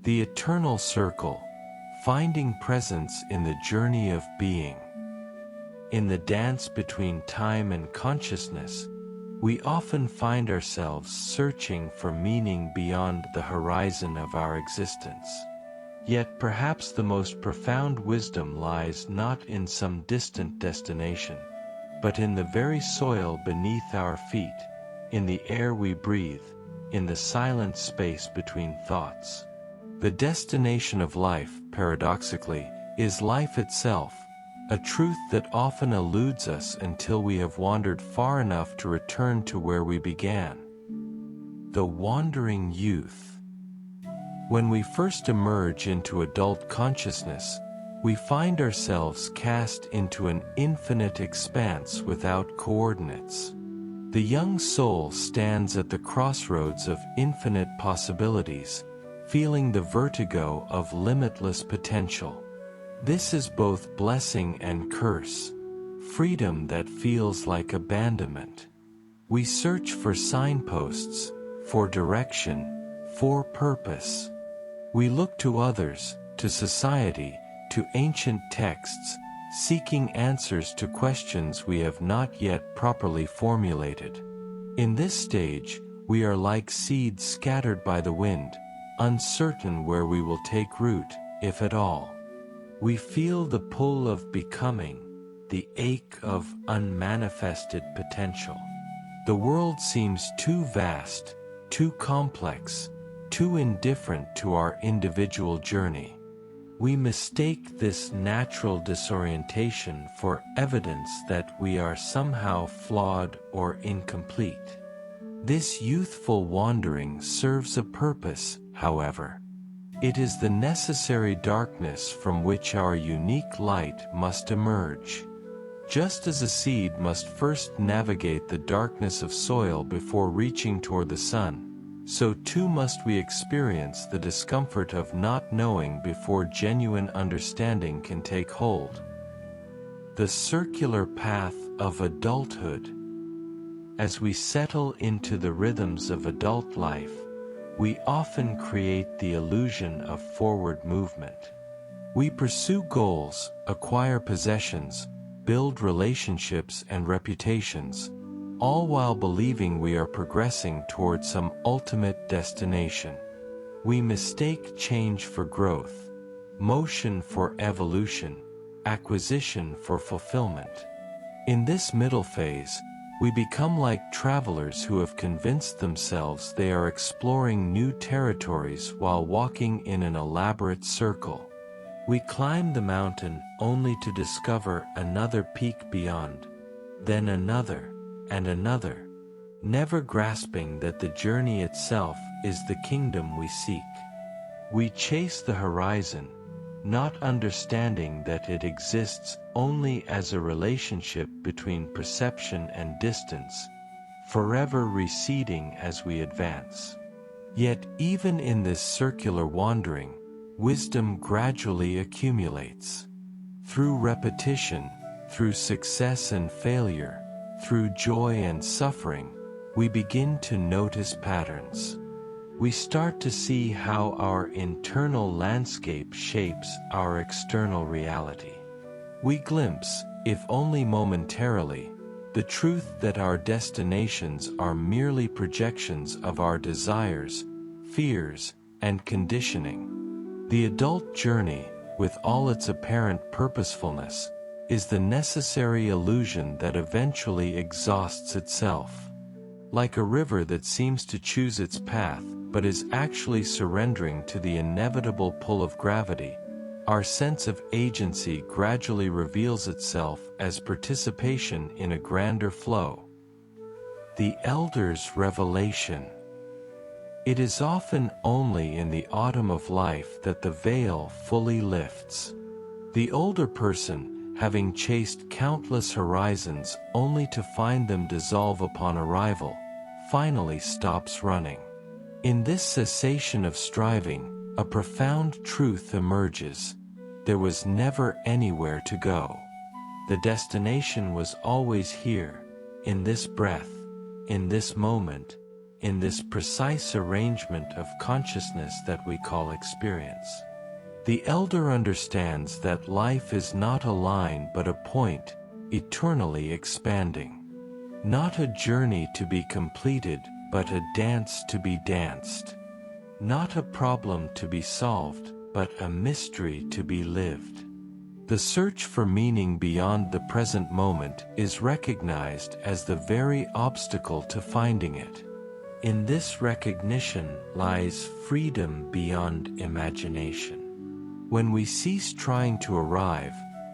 The eternal circle, finding presence in the journey of being. In the dance between time and consciousness, we often find ourselves searching for meaning beyond the horizon of our existence. Yet perhaps the most profound wisdom lies not in some distant destination, but in the very soil beneath our feet, in the air we breathe, in the silent space between thoughts. The destination of life, paradoxically, is life itself, a truth that often eludes us until we have wandered far enough to return to where we began. The wandering youth. When we first emerge into adult consciousness, we find ourselves cast into an infinite expanse without coordinates. The young soul stands at the crossroads of infinite possibilities, feeling the vertigo of limitless potential. This is both blessing and curse, freedom that feels like abandonment. We search for signposts, for direction, for purpose. We look to others, to society, to ancient texts, seeking answers to questions we have not yet properly formulated. In this stage, we are like seeds scattered by the wind, uncertain where we will take root, if at all. We feel the pull of becoming, the ache of unmanifested potential. The world seems too vast, too complex, too indifferent to our individual journey. We mistake this natural disorientation for evidence that we are somehow flawed or incomplete. This youthful wandering serves a purpose, however. It is the necessary darkness from which our unique light must emerge. Just as a seed must first navigate the darkness of soil before reaching toward the sun, so too must we experience the discomfort of not knowing before genuine understanding can take hold. The circular path of adulthood. As we settle into the rhythms of adult life, we often create the illusion of forward movement. We pursue goals, acquire possessions, build relationships and reputations, all while believing we are progressing toward some ultimate destination. We mistake change for growth, motion for evolution, acquisition for fulfillment. In this middle phase, we become like travelers who have convinced themselves they are exploring new territories while walking in an elaborate circle. We climb the mountain only to discover another peak beyond, then another, and another, never grasping that the journey itself is the kingdom we seek. We chase the horizon, not understanding that it exists only as a relationship between perception and distance, forever receding as we advance. Yet even in this circular wandering, wisdom gradually accumulates. Through repetition, through success and failure, through joy and suffering, we begin to notice patterns. We start to see how our internal landscape shapes our external reality. We glimpse, if only momentarily, the truth that our destinations are merely projections of our desires, fears, and conditioning. The adult journey, with all its apparent purposefulness, is the necessary illusion that eventually exhausts itself. Like a river that seems to choose its path, but is actually surrendering to the inevitable pull of gravity, our sense of agency gradually reveals itself as participation in a grander flow. The elder's revelation. It is often only in the autumn of life that the veil fully lifts. The older person, having chased countless horizons only to find them dissolve upon arrival, finally stops running. In this cessation of striving, a profound truth emerges. There was never anywhere to go. The destination was always here, in this breath, in this moment, in this precise arrangement of consciousness that we call experience. The elder understands that life is not a line but a point, eternally expanding. Not a journey to be completed, but a dance to be danced. Not a problem to be solved, but a mystery to be lived. The search for meaning beyond the present moment is recognized as the very obstacle to finding it. In this recognition lies freedom beyond imagination. When we cease trying to arrive,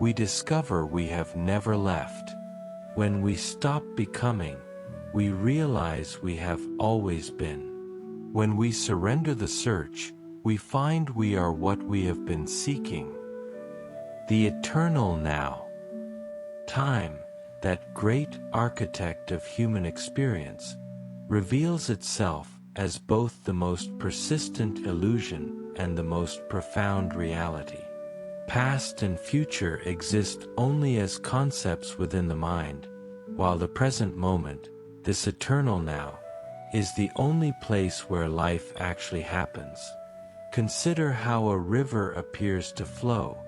we discover we have never left. When we stop becoming, we realize we have always been. When we surrender the search, we find we are what we have been seeking. The eternal now. Time, that great architect of human experience, reveals itself as both the most persistent illusion and the most profound reality. Past and future exist only as concepts within the mind, while the present moment, this eternal now, is the only place where life actually happens. Consider how a river appears to flow,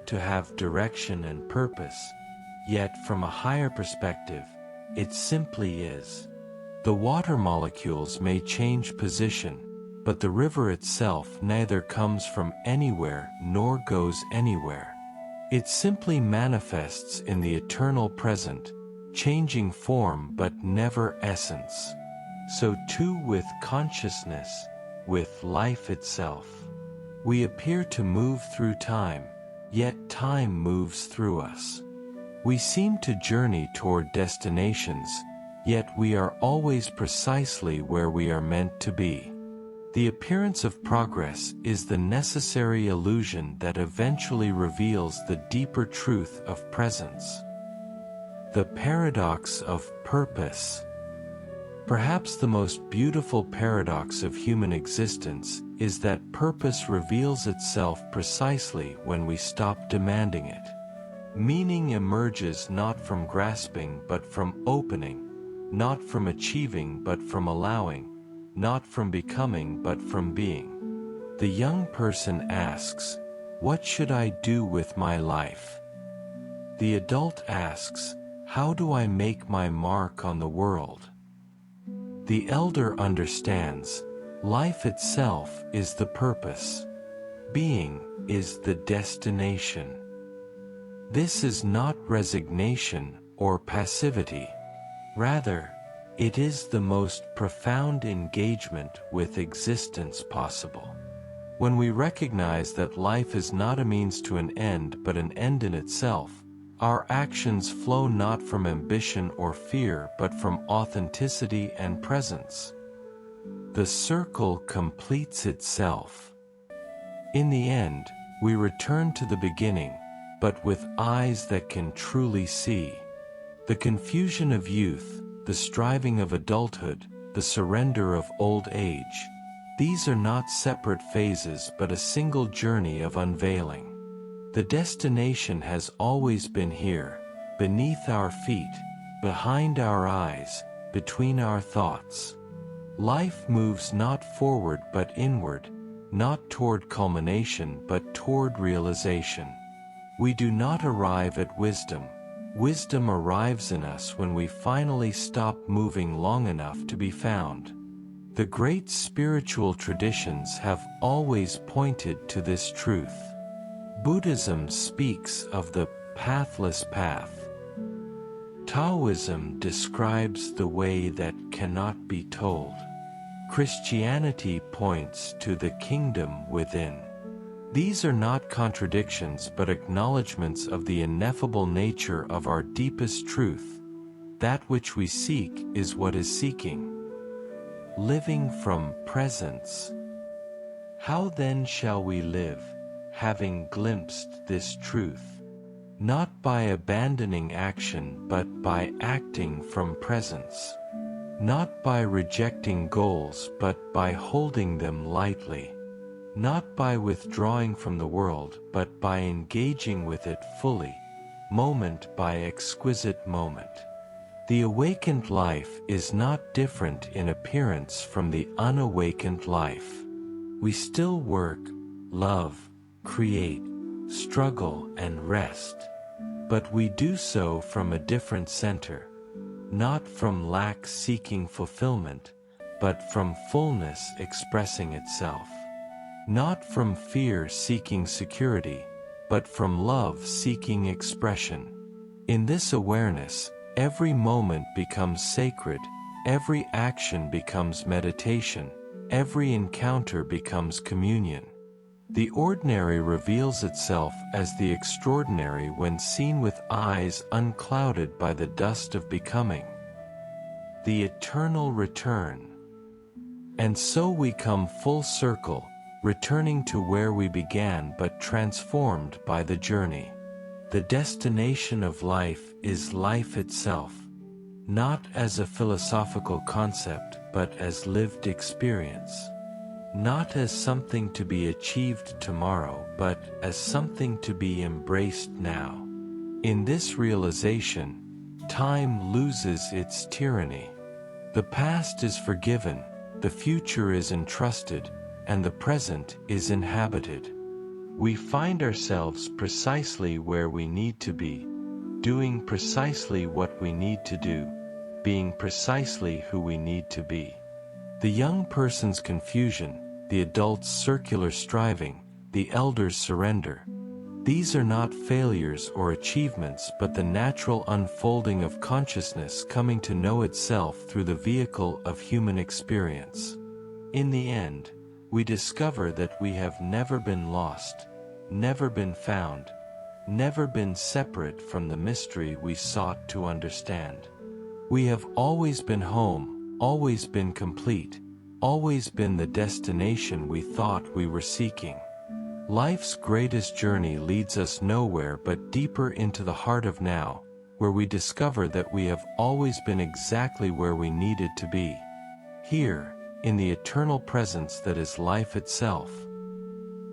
to have direction and purpose, yet from a higher perspective, it simply is. The water molecules may change position, but the river itself neither comes from anywhere nor goes anywhere. It simply manifests in the eternal present, changing form but never essence. So too with consciousness, with life itself. We appear to move through time, yet time moves through us. We seem to journey toward destinations, yet we are always precisely where we are meant to be. The appearance of progress is the necessary illusion that eventually reveals the deeper truth of presence. The paradox of purpose. Perhaps the most beautiful paradox of human existence is that purpose reveals itself precisely when we stop demanding it. Meaning emerges not from grasping but from opening, not from achieving but from allowing, not from becoming but from being. The young person asks, "What should I do with my life?" The adult asks, "How do I make my mark on the world?" The elder understands, life itself is the purpose. Being is the destination. This is not resignation or passivity. Rather, it is the most profound engagement with existence possible. When we recognize that life is not a means to an end but an end in itself, our actions flow not from ambition or fear but from authenticity and presence. The circle completes itself. In the end, we return to the beginning, but with eyes that can truly see. The confusion of youth, the striving of adulthood, the surrender of old age, these are not separate phases but a single journey of unveiling. The destination has always been here, beneath our feet, behind our eyes, between our thoughts. Life moves not forward but inward, not toward culmination but toward realization. We do not arrive at wisdom. Wisdom arrives in us when we finally stop moving long enough to be found. The great spiritual traditions have always pointed to this truth. Buddhism speaks of the pathless path. Taoism describes the way that cannot be told. Christianity points to the kingdom within. These are not contradictions but acknowledgments of the ineffable nature of our deepest truth. That which we seek is what is seeking. Living from presence. How then shall we live, having glimpsed this truth? Not by abandoning action but by acting from presence. Not by rejecting goals but by holding them lightly. Not by withdrawing from the world but by engaging with it fully, moment by exquisite moment. The awakened life is not different in appearance from the unawakened life. We still work, love, create, struggle, and rest. But we do so from a different center, not from lack seeking fulfillment, but from fullness expressing itself. Not from fear seeking security, but from love seeking expression. In this awareness, every moment becomes sacred, every action becomes meditation, every encounter becomes communion. The ordinary reveals itself as the extraordinary when seen with eyes unclouded by the dust of becoming. The eternal return. And so we come full circle, returning to where we began but transformed by the journey. The destination of life is life itself, not as a philosophical concept but as lived experience. Not as something to be achieved tomorrow but as something to be embraced now. In this realization, time loses its tyranny. The past is forgiven, the future is entrusted, and the present is inhabited. We find ourselves precisely where we need to be, doing precisely what we need to do, being precisely who we need to be. The young person's confusion, the adult's circular striving, the elder's surrender. These are not failures or achievements but the natural unfolding of consciousness coming to know itself through the vehicle of human experience. In the end, we discover that we have never been lost, never been found, never been separate from the mystery we sought to understand. We have always been home, always been complete, always been the destination we thought we were seeking. Life's greatest journey leads us nowhere but deeper into the heart of now, where we discover that we have always been exactly where we needed to be. Here, in the eternal presence that is life itself.